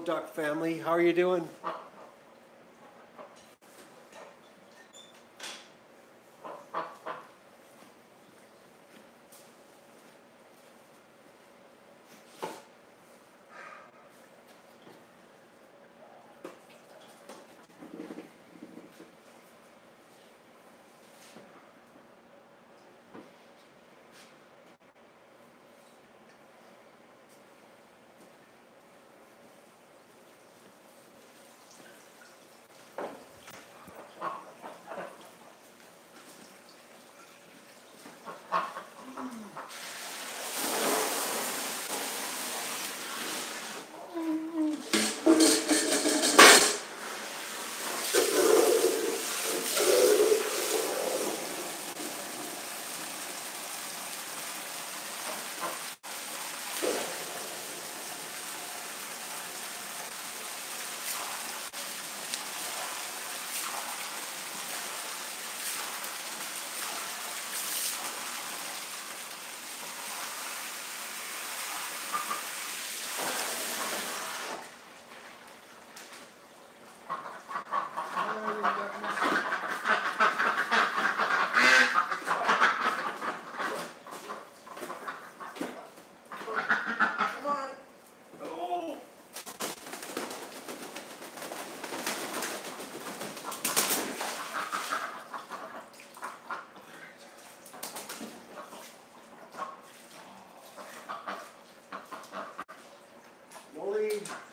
Duck family. How are you doing?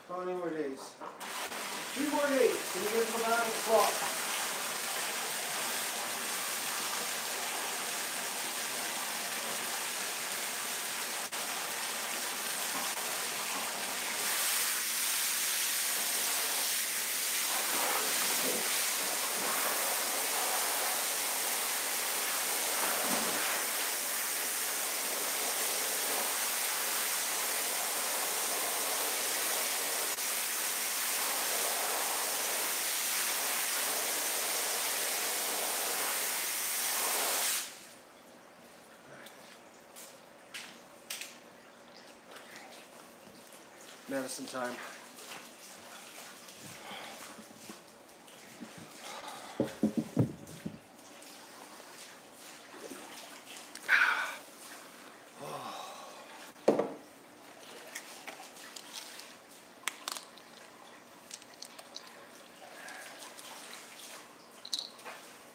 How many more days? 2 more days, and you get to go back and swap. Medicine time.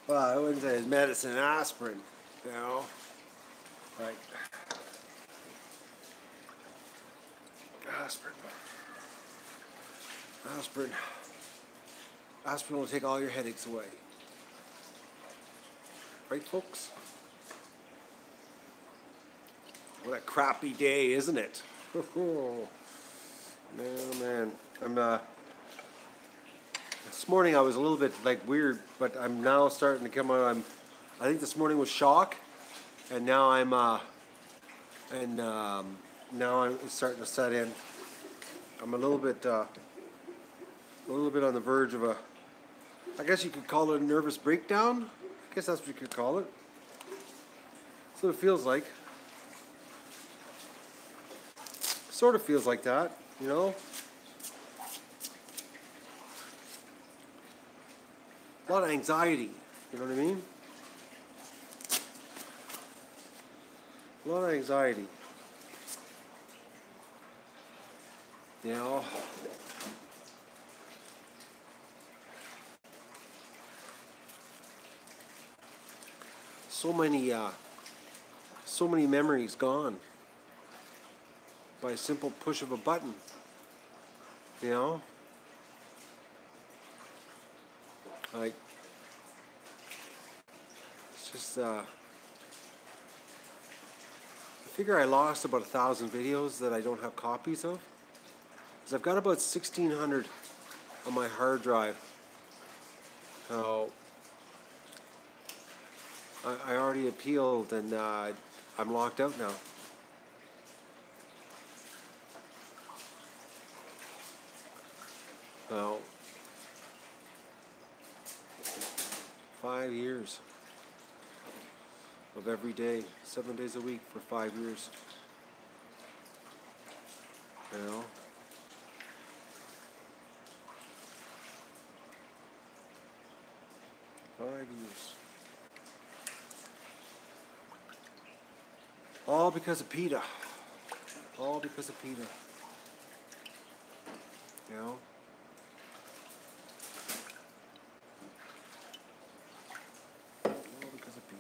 Well, I wouldn't say it's medicine, aspirin, you know, like aspirin. Aspirin will take all your headaches away. Right, folks? What a crappy day, isn't it? Man. This morning I was a little bit like weird, but I'm now starting to come out. I think this morning was shock, and now now I'm starting to set in. I'm a little bit on the verge of I guess you could call it a nervous breakdown. I guess that's what you could call it. That's what it feels like. Sort of feels like that, you know? A lot of anxiety, you know what I mean? A lot of anxiety. You know? So many memories gone by a simple push of a button, you know? Like, it's just, I figure I lost about 1,000 videos that I don't have copies of. Because I've got about 1,600 on my hard drive. So, I already appealed, and I'm locked out now. So, 5 years of every day, 7 days a week for 5 years. You know? 5 years. All because of PETA. All because of PETA. You know? All because of PETA.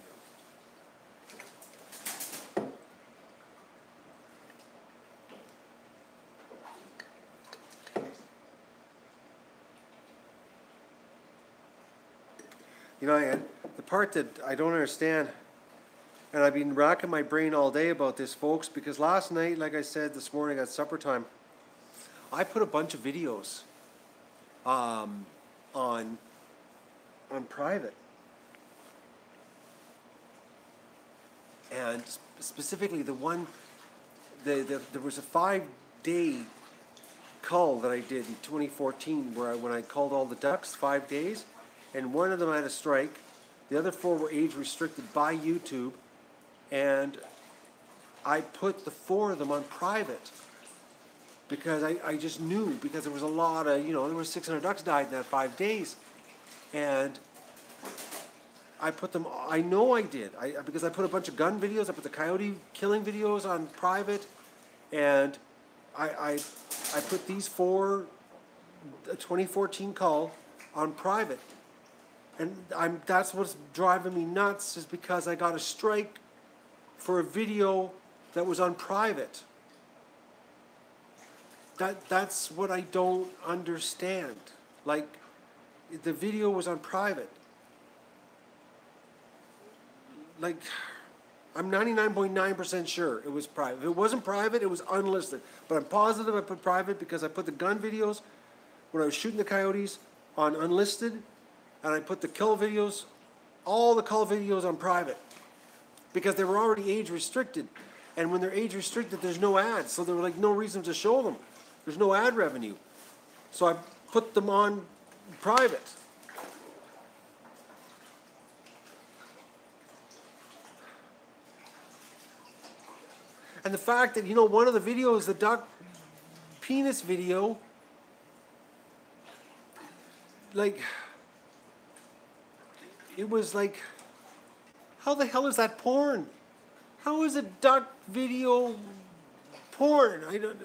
You know, and the part that I don't understand, and I've been racking my brain all day about this, folks, because last night, like I said, this morning at supper time, I put a bunch of videos on private. And specifically the one, there was a 5-day cull that I did in 2014 where when I culled all the ducks, 5 days, and one of them had a strike. The other 4 were age restricted by YouTube, and I put the 4 of them on private because I just knew, because there was a lot of, you know, there were 600 ducks died in that 5 days, and I put them, I know I did, because I put a bunch of gun videos, I put the coyote killing videos on private, and I put these 4, 2014 cull on private. And that's what's driving me nuts, is because I got a strike for a video that was on private. That's what I don't understand. Like, the video was on private. Like, I'm 99.9% sure it was private. If it wasn't private, it was unlisted. But I'm positive I put private because I put the gun videos when I was shooting the coyotes on unlisted, and I put the kill videos, all the cull videos on private, because they were already age restricted. And when they're age restricted, there's no ads, so there were like no reason to show them. There's no ad revenue. So I put them on private. And the fact that, you know, one of the videos, the duck penis video, like, it was like, how the hell is that porn? How is a duck video porn? I don't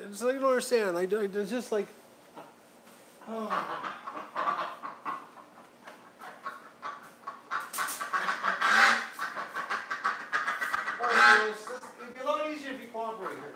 understand. It's just like, oh. It'd be a lot easier if you cooperate here.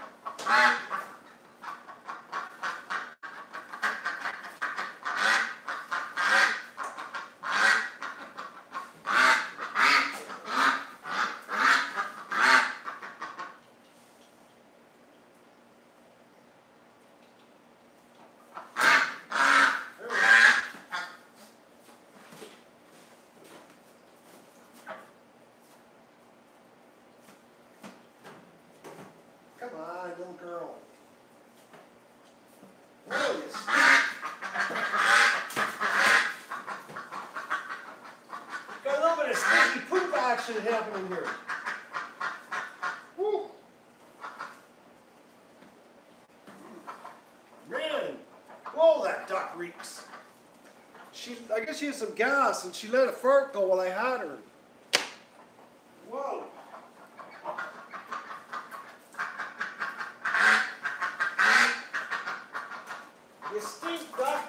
Come on, little girl. Where is she? Got a little bit of stinky poop action happening here. Woo. Man, whoa, that duck reeks. I guess she had some gas and she let a fart go while I had her. Whoa. You stink, duck.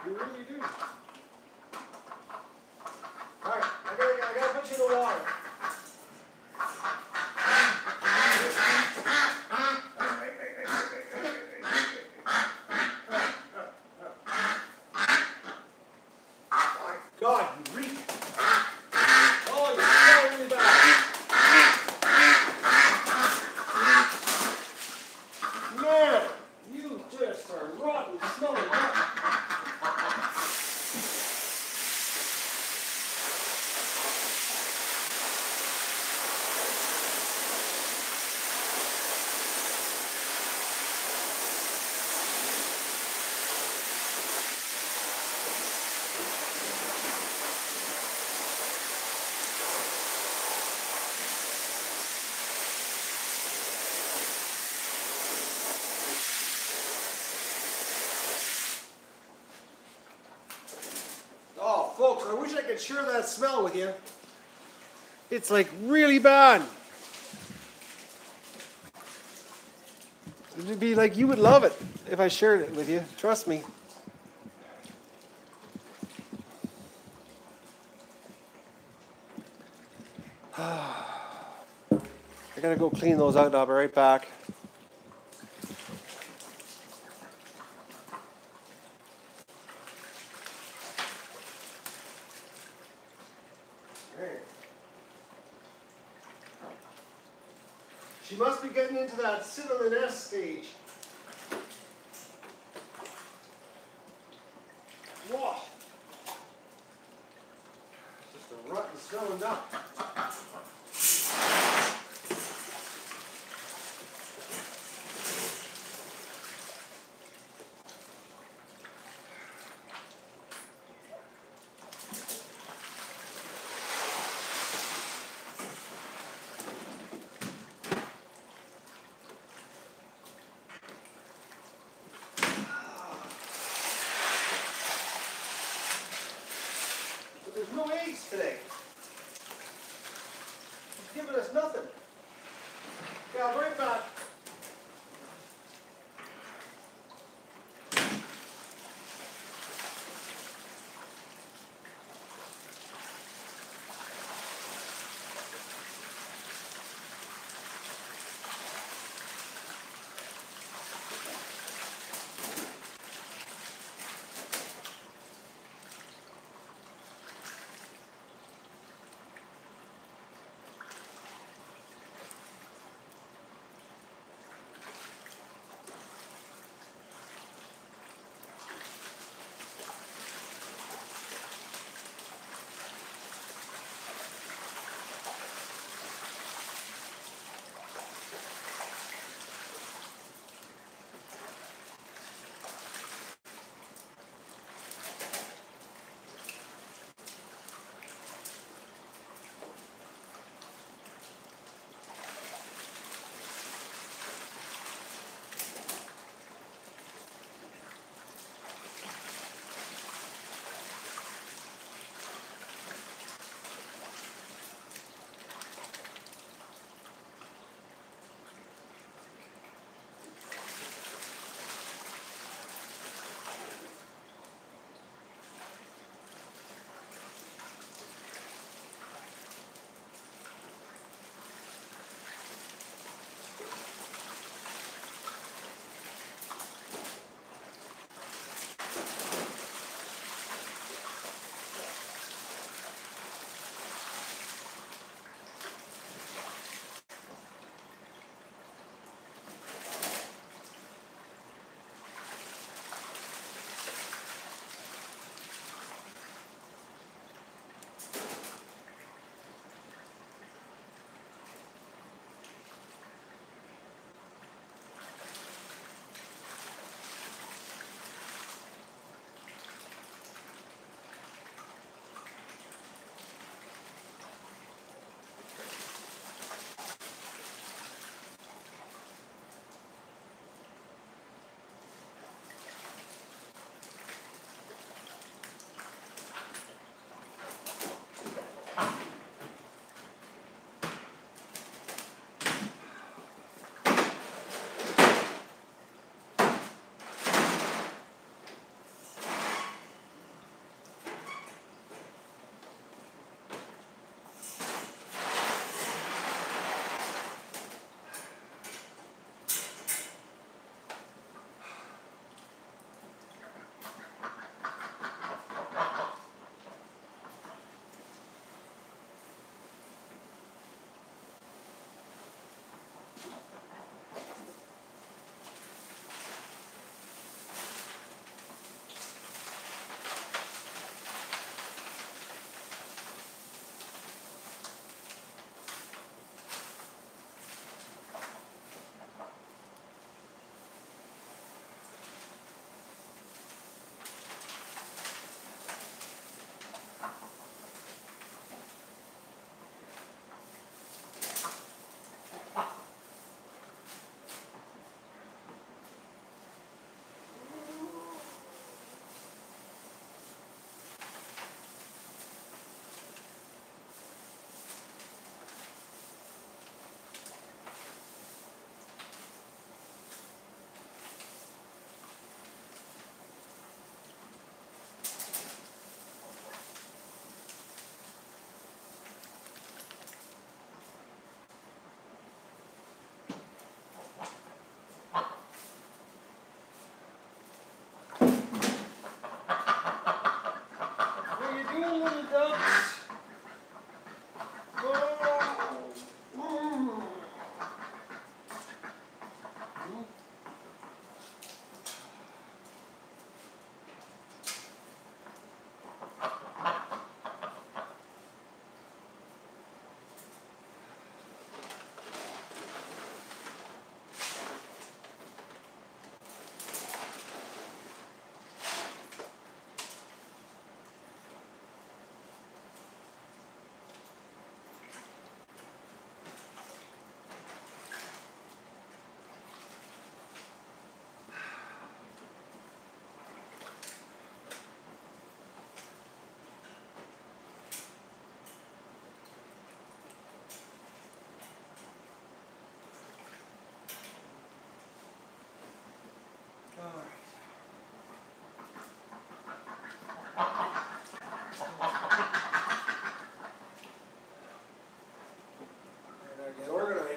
You really do. Alright, I gotta put you in the water. God, you reek. I wish I could share that smell with you. It's like really bad. It'd be like you would love it if I shared it with you. Trust me. I gotta go clean those out. I'll be right back. She must be getting into that sit on the nest stage. Whoa. Just a rotten smelling duck. There's no eggs today.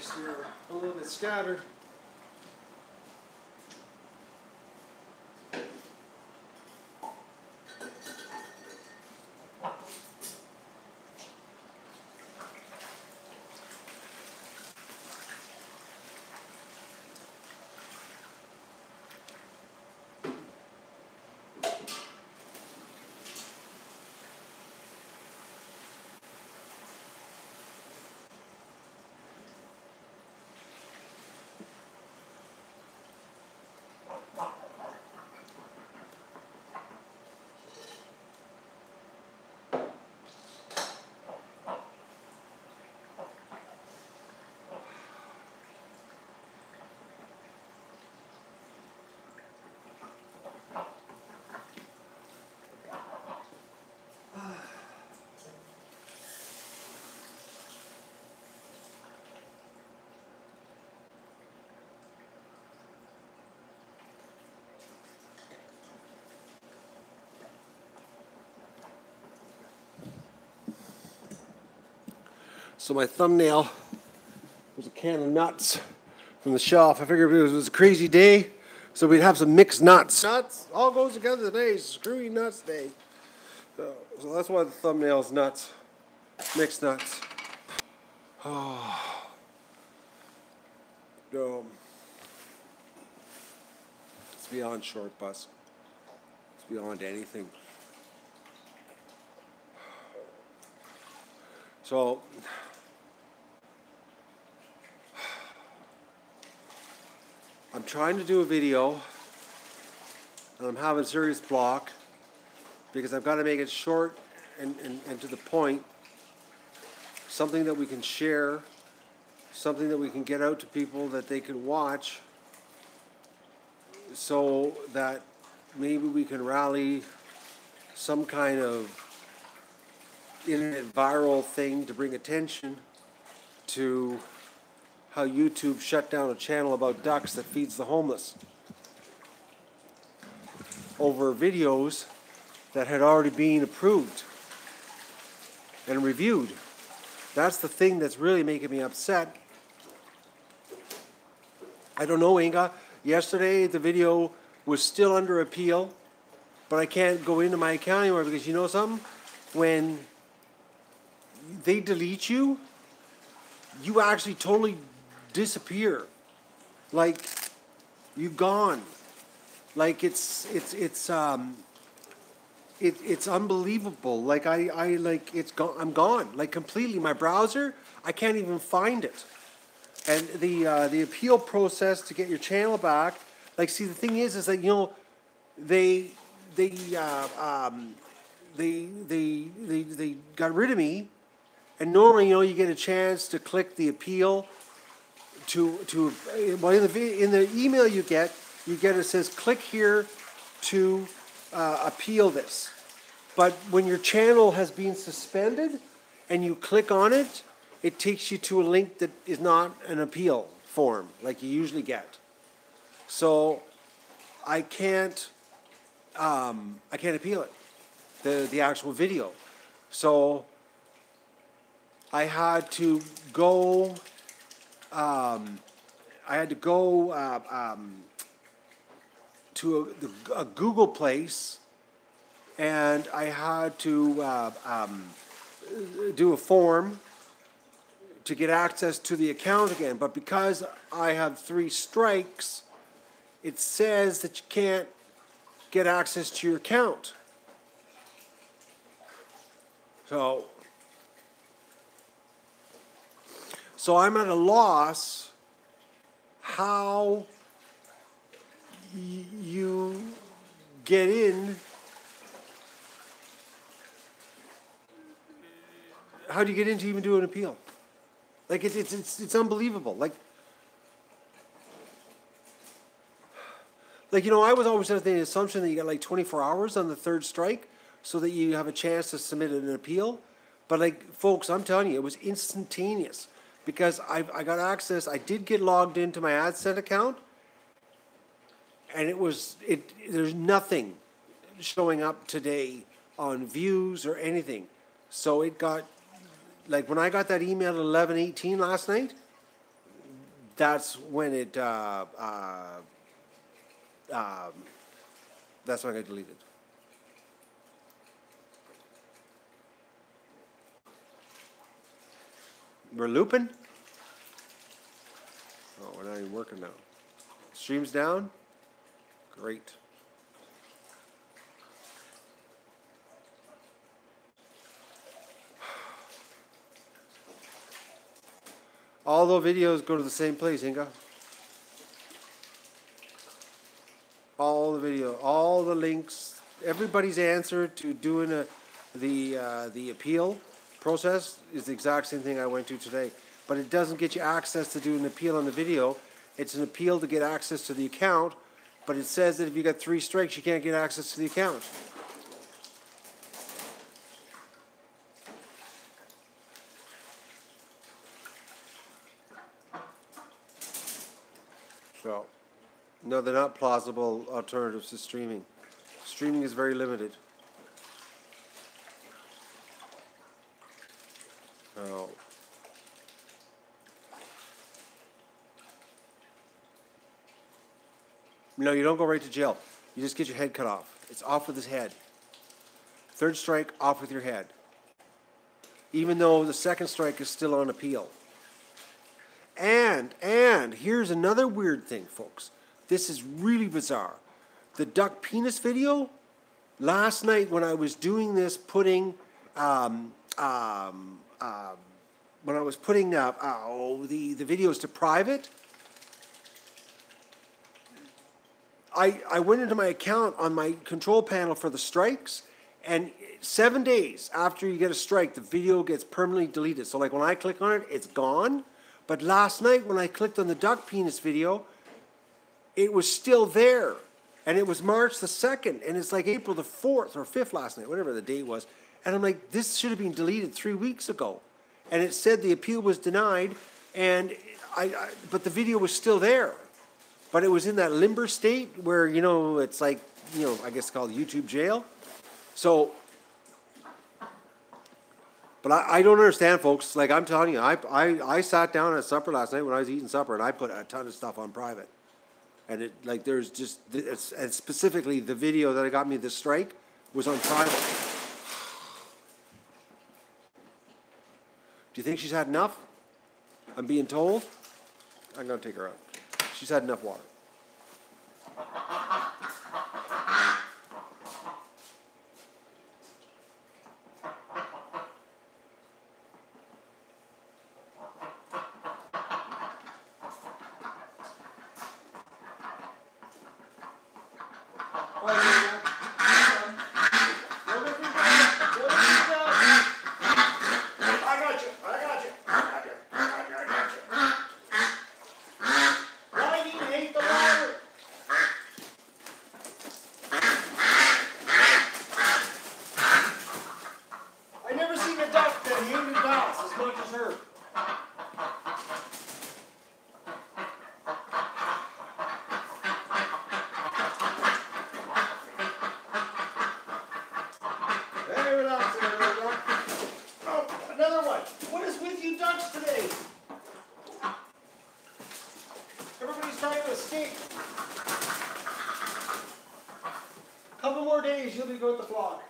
strikes here are a little bit scattered. So my thumbnail was a can of nuts from the shelf. I figured it was a crazy day, so we'd have some mixed nuts. Nuts all goes together today. Screwy nuts day. So that's why the thumbnail's nuts. Mixed nuts. Oh. It's beyond short bus. It's beyond anything. So I'm trying to do a video and I'm having a serious block because I've got to make it short and to the point, something that we can share, something that we can get out to people that they can watch, so that maybe we can rally some kind of internet viral thing to bring attention to how YouTube shut down a channel about ducks that feeds the homeless over videos that had already been approved and reviewed. That's the thing that's really making me upset. I don't know, Inga. Yesterday the video was still under appeal, but I can't go into my account anymore because you know something? When they delete you, you actually totally disappear. Like, you're gone. Like, it's unbelievable. Like, it's gone. I'm gone. Like, completely. My browser, I can't even find it. And the appeal process to get your channel back, like, see, the thing is that, you know, they got rid of me, and normally, you know, you get a chance to click the appeal well, in the email you get it says click here to appeal this. But when your channel has been suspended and you click on it, it takes you to a link that is not an appeal form like you usually get. So I can't appeal it, the actual video. So I had to go to a Google place, and I had to do a form to get access to the account again. But because I have 3 strikes, it says that you can't get access to your account. So I'm at a loss how you get in. How do you get in to even do an appeal? Like, it's unbelievable. Like, you know, I was always under the assumption that you got like 24 hours on the 3rd strike so that you have a chance to submit an appeal. But, like, folks, I'm telling you, it was instantaneous. Because I got access, I did get logged into my AdSense account, and there's nothing showing up today on views or anything. So it got, like, when I got that email at 11:18 last night, that's when it that's when I got deleted. We're looping? Oh, we're not even working now. Stream's down? Great. All the videos go to the same place, Inga. All the video, all the links, everybody's answer to doing the appeal process is the exact same thing I went to today. But it doesn't get you access to do an appeal on the video. It's an appeal to get access to the account, but it says that if you got 3 strikes, you can't get access to the account. So, no, they're not plausible alternatives to streaming. Streaming is very limited. Oh. No, you don't go right to jail. You just get your head cut off. It's off with his head. 3rd strike, off with your head. Even though the 2nd strike is still on appeal. And here's another weird thing, folks. This is really bizarre. The duck penis video, last night when I was doing this, putting, when I was putting the videos to private, I went into my account on my control panel for the strikes, and 7 days after you get a strike, the video gets permanently deleted. So like when I click on it, it's gone. But last night when I clicked on the duck penis video, it was still there. And it was March the 2nd, and it's like April the 4th or 5th last night, whatever the date was. And I'm like, this should have been deleted 3 weeks ago. And it said the appeal was denied, and but the video was still there. But it was in that limber state where, you know, it's like, you know, I guess called YouTube jail. So, but I don't understand, folks. Like I'm telling you, I sat down at supper last night when I was eating supper, and I put a ton of stuff on private. And it, like, there's just, and specifically the video that got me the strike was on private. Do you think she's had enough? I'm being told. I'm going to take her out. She's had enough water. Couple more days, you'll be good with the flock.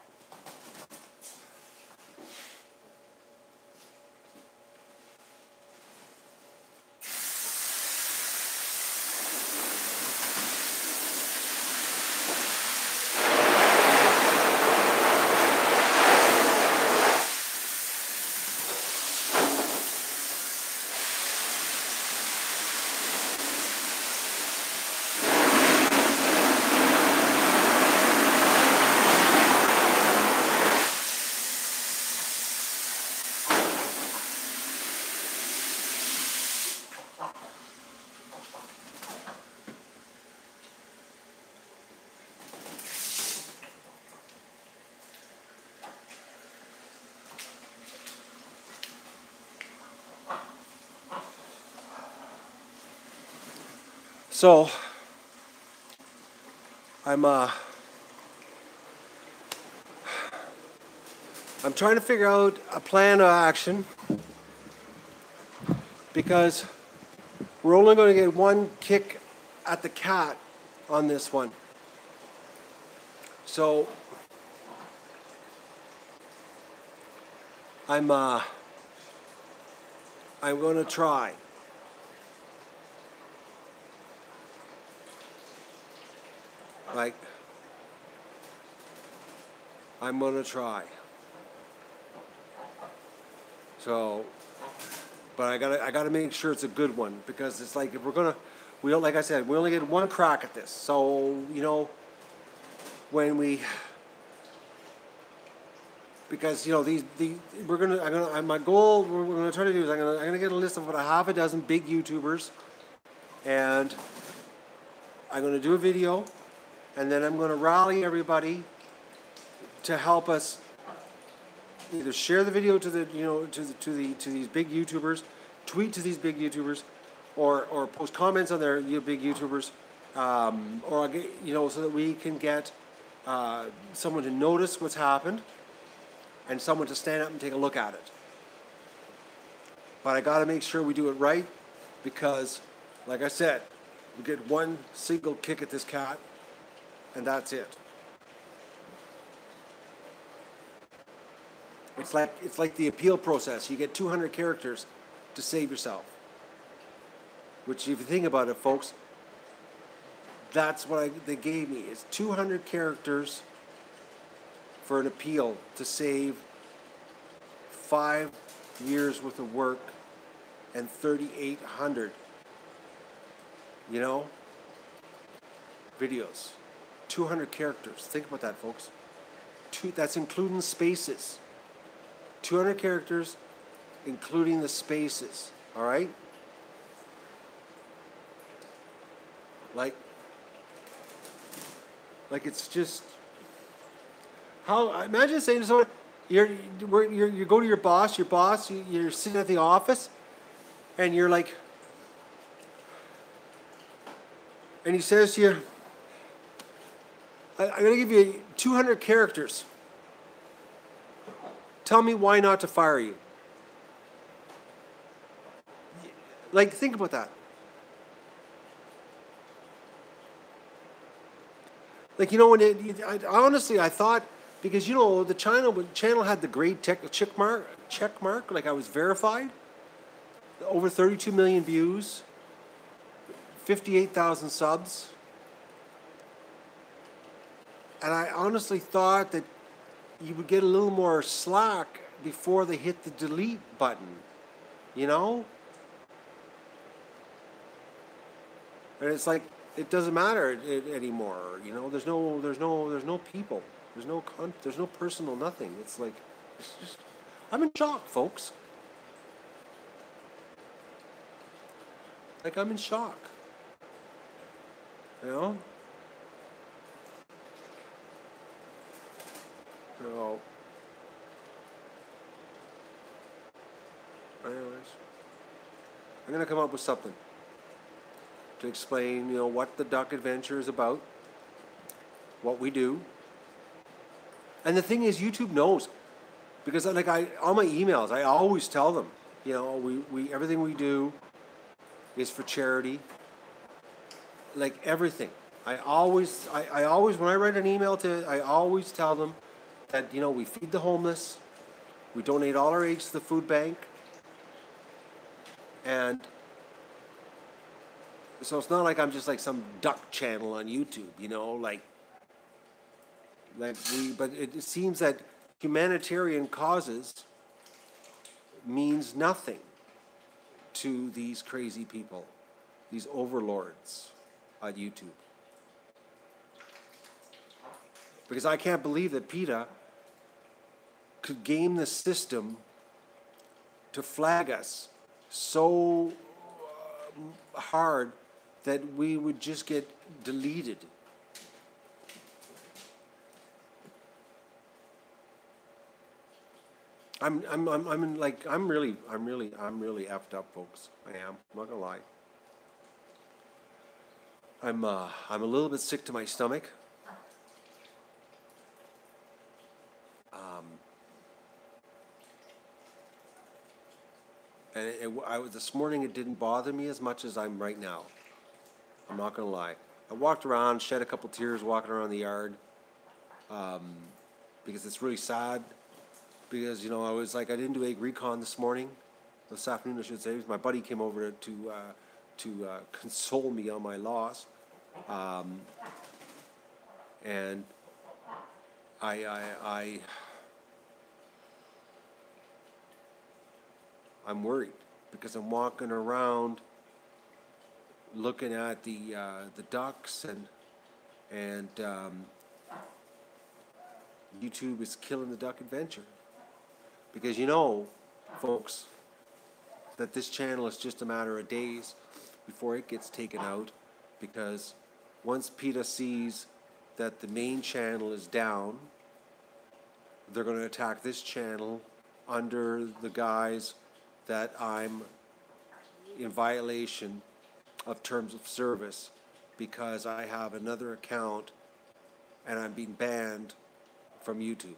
So, I'm trying to figure out a plan of action because we're only going to get one kick at the cat on this one. So I'm going to try. Like, I'm going to try. So, but I gotta make sure it's a good one, because it's like, if we're gonna, we don't, like I said, we only get one crack at this. So, you know, when we, because, you know, my goal, what we're gonna try to do is I'm gonna get a list of about a half a dozen big YouTubers, and I'm gonna do a video, and then I'm gonna rally everybody to help us either share the video to the, you know, to these big YouTubers, tweet to these big YouTubers, or post comments on their big YouTubers, or, you know, so that we can get someone to notice what's happened and someone to stand up and take a look at it. But I got to make sure we do it right, because, like I said, we get one single kick at this cat, and that's it. It's like the appeal process. You get 200 characters to save yourself. Which, if you think about it, folks, that's what they gave me. It's 200 characters for an appeal to save 5 years worth of work and 3,800, you know, videos. 200 characters. Think about that, folks. That's including spaces. 200 characters, including the spaces. All right? Like it's just, how, imagine saying to someone, you go to your boss, you're sitting at the office, and you're like, and he says to you, I'm going to give you 200 characters. Tell me why not to fire you. Like, think about that. Like, you know, honestly, I thought, because, you know, the channel had the grade check mark, like I was verified. Over 32 million views, 58,000 subs. And I honestly thought that you would get a little more slack before they hit the delete button, you know? And it's like, it doesn't matter anymore, you know? There's no people. There's no personal nothing. It's like, it's just, I'm in shock, folks. Like, I'm in shock. You know? So, anyways, I'm going to come up with something to explain, you know, what the Duck Adventure is about, what we do. And the thing is, YouTube knows, because like all my emails, I always tell them, you know, we everything we do is for charity. Like everything, I always when I write an email I always tell them that, you know, we feed the homeless, we donate all our eggs to the food bank, and so it's not like I'm just like some duck channel on YouTube, you know, like but it seems that humanitarian causes means nothing to these crazy people, these overlords on YouTube. Because I can't believe that PETA could game the system to flag us so hard that we would just get deleted. I'm really effed up, folks. I am. I'm not gonna lie. I'm a little bit sick to my stomach. this morning it didn't bother me as much as I'm right now. I'm not gonna lie. I walked around, shed a couple tears walking around the yard, because it's really sad. Because I was like, I didn't do egg recon this afternoon I should say. My buddy came over to console me on my loss, and I'm worried because I'm walking around looking at the ducks and YouTube is killing the duck adventure, because folks, that this channel is just a matter of days before it gets taken out, because once PETA sees that the main channel is down, they're going to attack this channel under the guise that I'm in violation of terms of service because I have another account and I'm being banned from YouTube.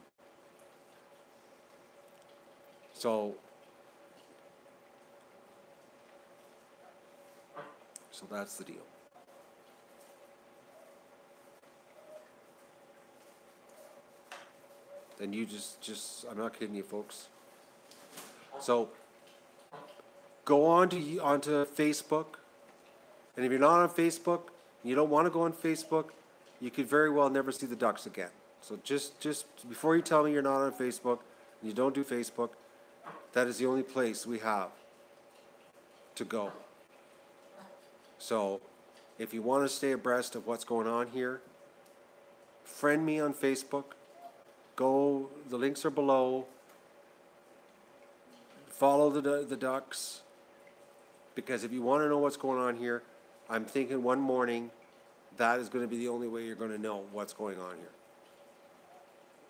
So that's the deal. Then you just I'm not kidding you, folks. So go onto Facebook, and if you're not on Facebook, and you don't want to go on Facebook, you could very well never see the ducks again. So just before you tell me you're not on Facebook and you don't do Facebook, that is the only place we have to go. So if you want to stay abreast of what's going on here, friend me on Facebook. Go, the links are below. Follow the ducks, because if you want to know what's going on here, I'm thinking one morning that is going to be the only way you're going to know what's going on here.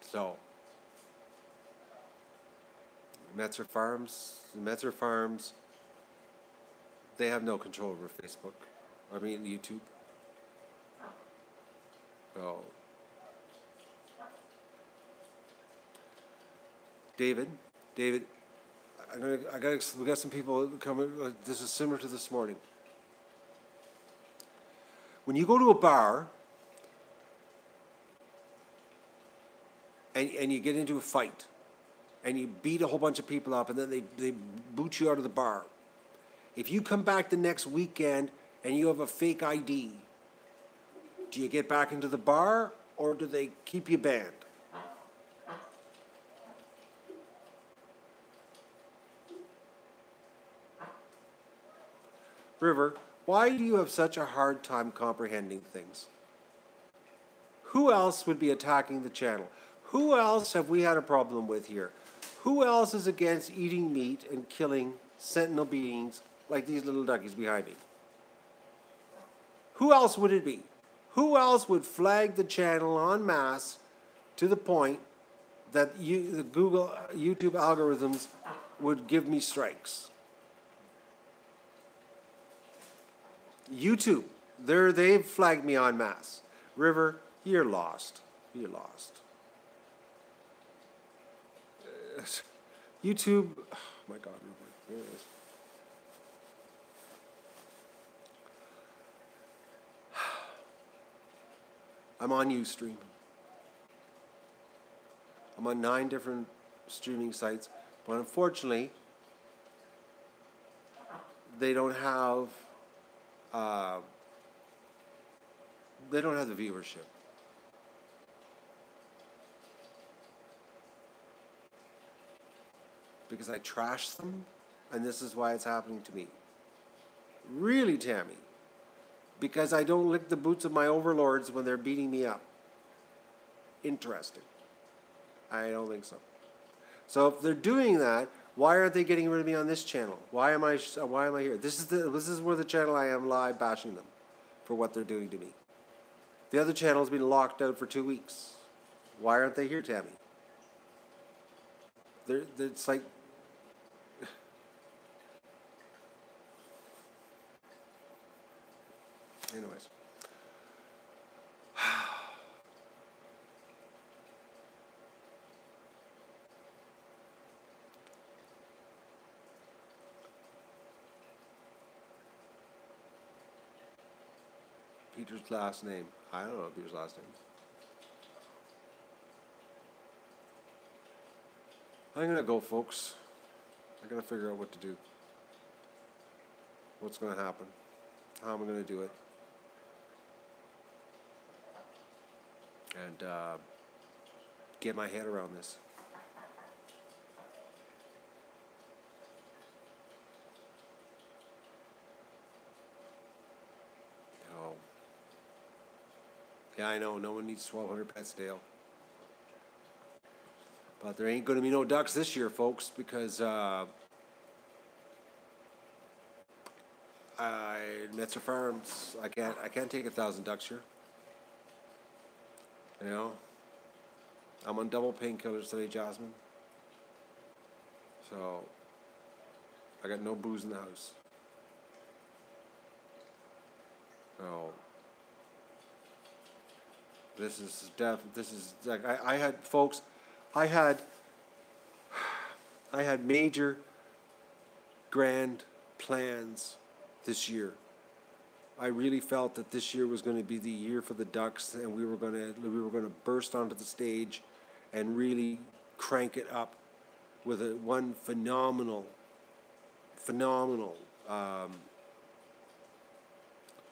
So, Metzer Farms, they have no control over Facebook. I mean, YouTube. So, David, we got some people coming. This is similar to this morning. When you go to a bar and you get into a fight and you beat a whole bunch of people up and then they boot you out of the bar, if you come back the next weekend and you have a fake ID, do you get back into the bar or do they keep you banned? River, why do you have such a hard time comprehending things? Who else would be attacking the channel? Who else have we had a problem with here? Who else is against eating meat and killing sentinel beings like these little duckies behind me? Who else would it be? Who else would flag the channel en masse to the point that the YouTube algorithms would give me strikes? YouTube, they've flagged me en masse. River, you're lost. You're lost. YouTube, oh my God, River, there it is. I'm on Ustream. I'm on 9 different streaming sites, but unfortunately, they don't have the viewership. Because I trash them, and this is why it's happening to me. Really, Tammy. Because I don't lick the boots of my overlords when they're beating me up. Interesting. I don't think so. So if they're doing that, why aren't they getting rid of me on this channel? Why am I here? This is where the channel I am live bashing them for what they're doing to me. The other channel's been locked out for 2 weeks. Why aren't they here, Tammy? It's like... Anyways. Peter's last name. I don't know Peter's last name. I'm gonna go, folks. I gotta figure out what to do. What's gonna happen? How am I gonna do it? And get my head around this. Oh. Yeah, I know. No one needs 1,200 pets, Dale. But there ain't going to be no ducks this year, folks, because Metzer Farms, I can't take 1,000 ducks here. You know, I'm on double painkillers today, Jasmine. So I got no booze in the house. So this is like I had, folks. I had major grand plans this year. I really felt that this year was going to be the year for the Ducks, and we were going to burst onto the stage and really crank it up with one phenomenal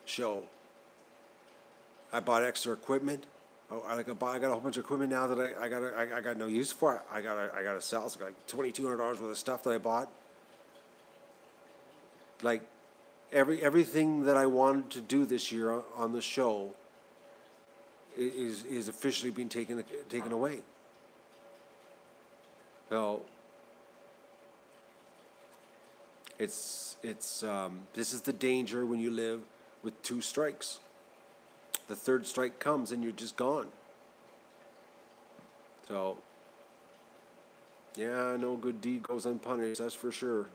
show. I bought extra equipment. I got a whole bunch of equipment now that I got no use for it. I gotta sell. So I got like $2,200 worth of stuff that I bought. Like everything that I wanted to do this year on the show is officially being taken away. So this is the danger when you live with two strikes. The third strike comes and you're just gone. So, yeah, no good deed goes unpunished, that's for sure.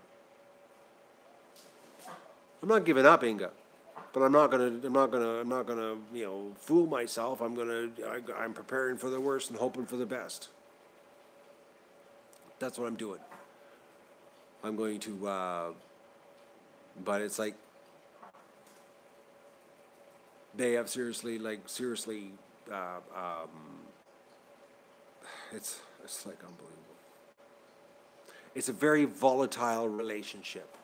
I'm not giving up, Inga, but I'm not gonna, fool myself. I'm preparing for the worst and hoping for the best. That's what I'm doing. I'm going to, but it's like, they have seriously, it's like unbelievable. It's a very volatile relationship,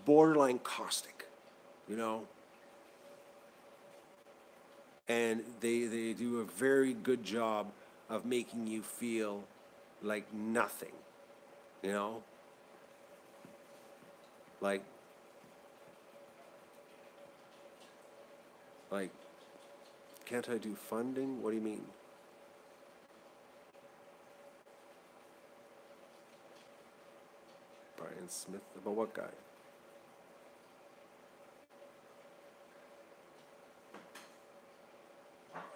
borderline caustic, and they do a very good job of making you feel like nothing, like, can't I do funding? What do you mean? Brian Smith, about what guy?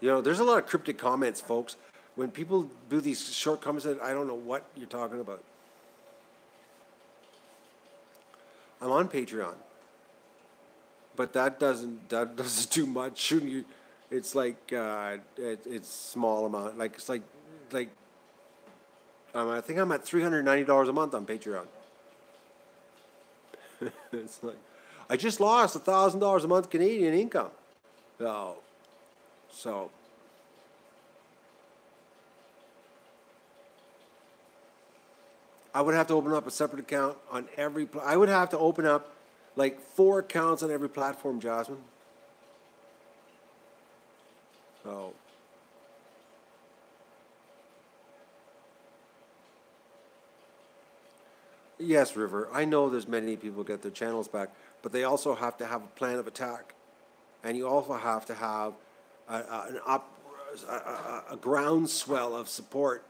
There's a lot of cryptic comments, folks. When people do these short comments, I don't know what you're talking about. I'm on Patreon. But that doesn't do much. Shouldn't you? It's like it's small amount. I think I'm at $390 a month on Patreon. It's like I just lost $1,000 a month Canadian income. So I would have to open up a separate account on every. I would have to open up like 4 accounts on every platform, Jasmine. So yes, River. I know there's many people get their channels back, but they also have to have a plan of attack, and you also have to have a groundswell of support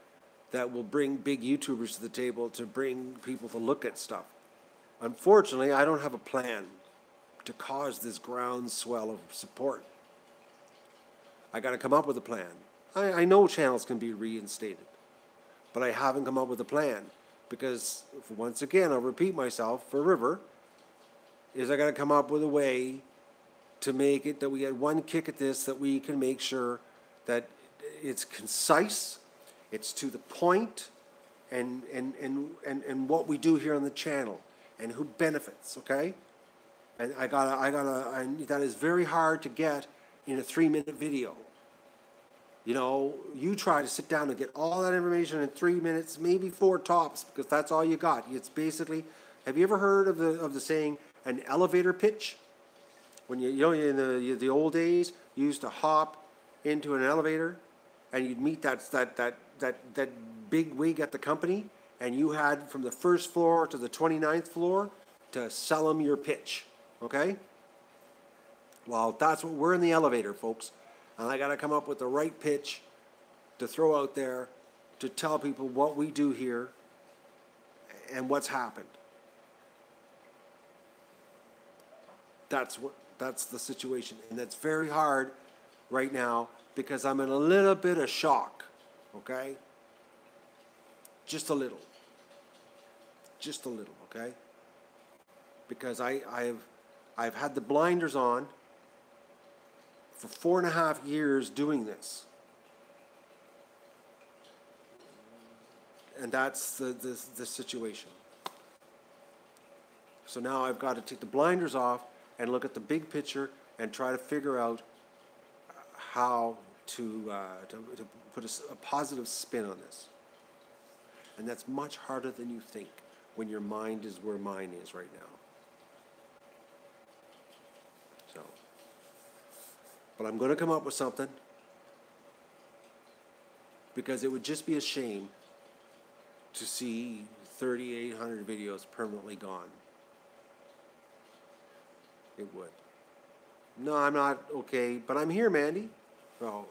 that will bring big YouTubers to the table to bring people to look at stuff. Unfortunately, I don't have a plan to cause this groundswell of support. I got to come up with a plan. I know channels can be reinstated, but I haven't come up with a plan because, once again, I'll repeat myself for River, is I got to come up with a way to make it that we get one kick at this, that we can make sure that it's concise, it's to the point, and what we do here on the channel and who benefits, okay? And that is very hard to get in a 3-minute video. You know, you try to sit down and get all that information in 3 minutes, maybe 4 tops, because that's all you got. It's basically, have you ever heard of the saying, an elevator pitch? When you know, in the old days, you used to hop into an elevator, and you'd meet that big wig at the company, and you had from the first floor to the 29th floor to sell them your pitch. Okay? Well, that's what we're in the elevator, folks. And I got to come up with the right pitch to throw out there to tell people what we do here and what's happened. That's the situation, and that's very hard right now because I'm in a little bit of shock. Okay? Just a little. Just a little, okay? Because I've had the blinders on for 4.5 years doing this. And that's the situation. So now I've got to take the blinders off and look at the big picture and try to figure out how to put a positive spin on this. And that's much harder than you think when your mind is where mine is right now. So, but I'm going to come up with something because it would just be a shame to see 3,800 videos permanently gone. It would. No, I'm not okay, but I'm here, Mandy. So,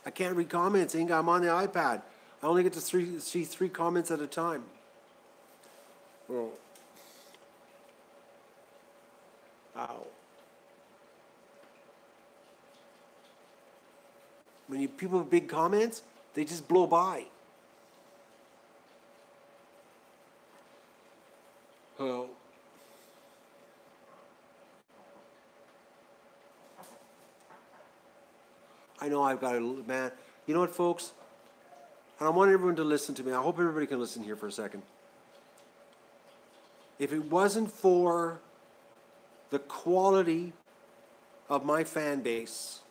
I can't read comments, Inga. I'm on the iPad. I only get to see 3 comments at a time. Oh. Ow. When people have big comments, they just blow by. Oh. I know I've got a man. You know what, folks? And I want everyone to listen to me. I hope everybody can listen here for a second. If it wasn't for the quality of my fan base,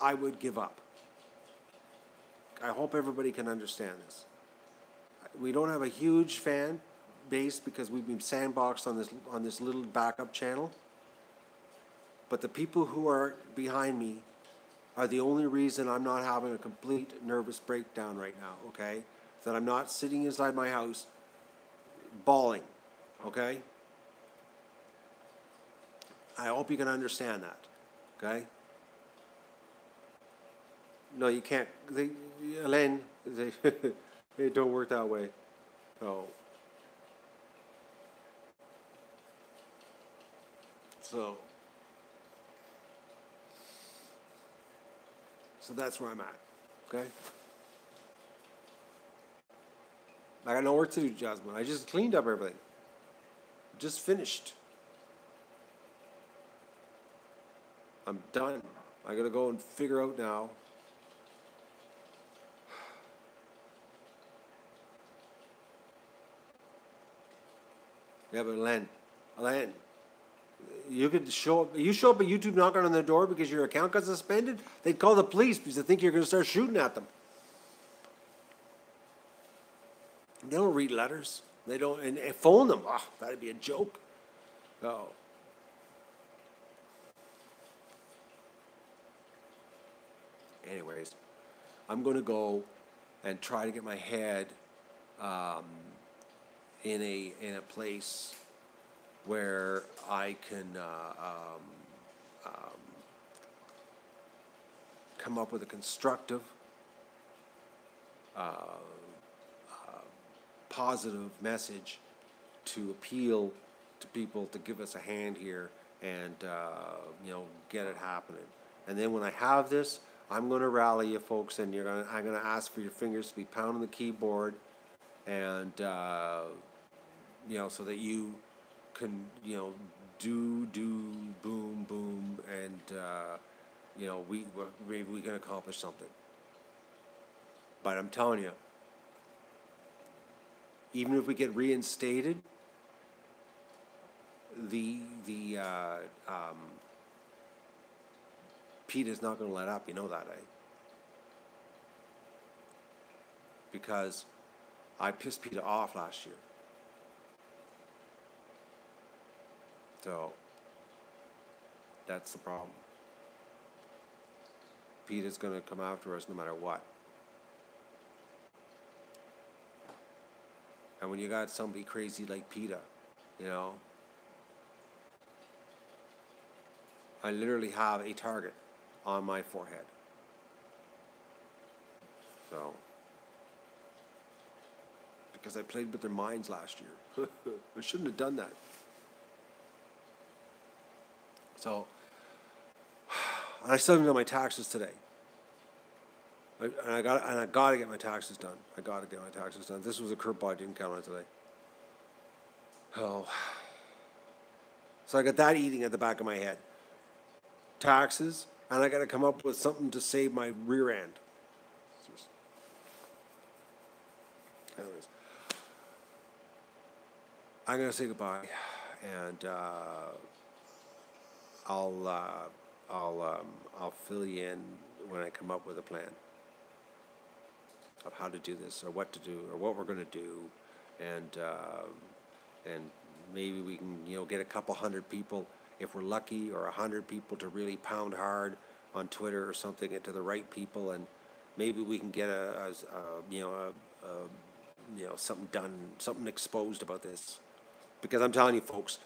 I would give up. I hope everybody can understand this. We don't have a huge fan base because we've been sandboxed on this little backup channel. But the people who are behind me are the only reason I'm not having a complete nervous breakdown right now, okay? That I'm not sitting inside my house bawling, okay? I hope you can understand that, okay? No, you can't. Elaine, they don't work that way. Oh. So that's where I'm at, okay? I got no work to do, Jasmine. I just cleaned up everything. Just finished. I'm done. I gotta go and figure out now. Yeah, but Len, you could show up. You show up at YouTube knocking on the door because your account got suspended. They'd call the police because they think you're going to start shooting at them. They don't read letters. They don't and phone them. Oh, that'd be a joke. Oh. Anyways, I'm going to go and try to get my head in a place where I can come up with a constructive, positive message to appeal to people to give us a hand here and get it happening. And then when I have this, I'm going to rally you folks, and I'm going to ask for your fingers to be pounding the keyboard, and so that you can do boom boom, and we can accomplish something. But I'm telling you, even if we get reinstated, PETA's not going to let up. You know that, eh? Because I pissed PETA off last year. So that's the problem. PETA's going to come after us no matter what. And when you got somebody crazy like PETA, you know, I literally have a target on my forehead. So, because I played with their minds last year. I shouldn't have done that. So, and I still haven't done my taxes today. And I got to get my taxes done. I got to get my taxes done. This was a curveball I didn't count on today. Oh. So I got that eating at the back of my head. Taxes, and I got to come up with something to save my rear end. Anyways, I'm gonna say goodbye, and I'll fill you in when I come up with a plan of how to do this, or what to do, or what we're gonna do, and maybe we can, you know, get a couple hundred people if we're lucky, or 100 people to really pound hard on Twitter or something into the right people, and maybe we can get something done, something exposed about this. Because I'm telling you, folks,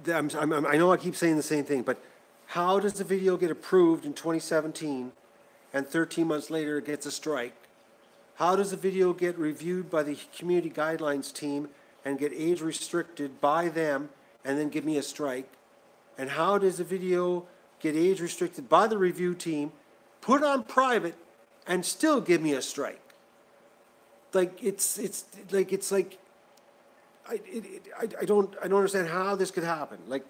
I know I keep saying the same thing, but how does the video get approved in 2017 and 13 months later it gets a strike? How does the video get reviewed by the community guidelines team and get age restricted by them and then give me a strike? And how does the video get age restricted by the review team, put on private, and still give me a strike? I don't understand how this could happen. Like,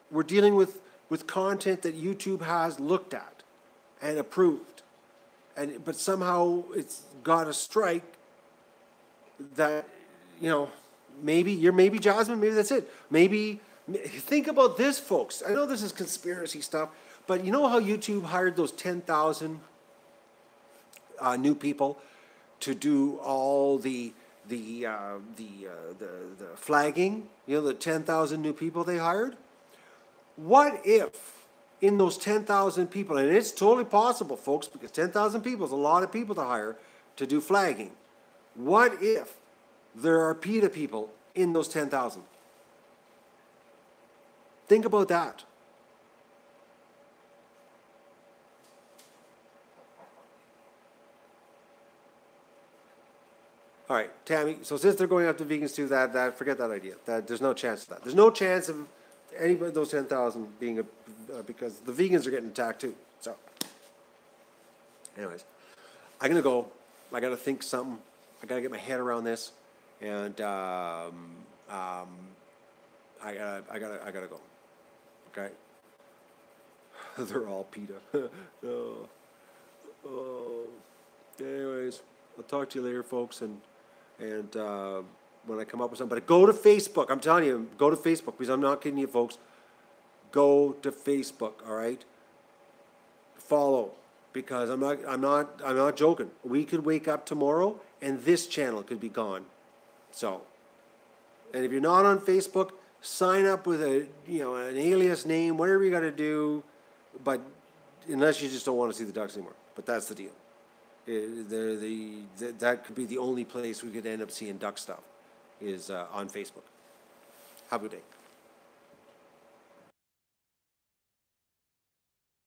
we're dealing with content that YouTube has looked at and approved, but somehow it's got a strike that, you know, maybe Jasmine, maybe that's it. Maybe, think about this, folks. I know this is conspiracy stuff, but you know how YouTube hired those 10,000 new people to do all the flagging? You know, the 10,000 new people they hired? What if in those 10,000 people, and it's totally possible, folks, because 10,000 people is a lot of people to hire to do flagging. What if there are PETA people in those 10,000? Think about that. All right, Tammy, so since they're going after vegans too, forget that idea. There's no chance of that. There's no chance of anybody, those 10,000 being because the vegans are getting attacked too. So, anyways, I'm gonna go. I gotta think something. I gotta get my head around this, and I gotta go. Okay. They're all PETA. Anyways, I'll talk to you later, folks, and when I come up with something. But go to Facebook. I'm telling you, go to Facebook, because I'm not kidding you, folks. Go to Facebook, all right? Follow, because I'm not joking. We could wake up tomorrow and this channel could be gone. So, and if you're not on Facebook, sign up with an alias name, whatever you got to do, but unless you just don't want to see the ducks anymore. But that's the deal. That could be the only place we could end up seeing duck stuff is on Facebook. Have a good day.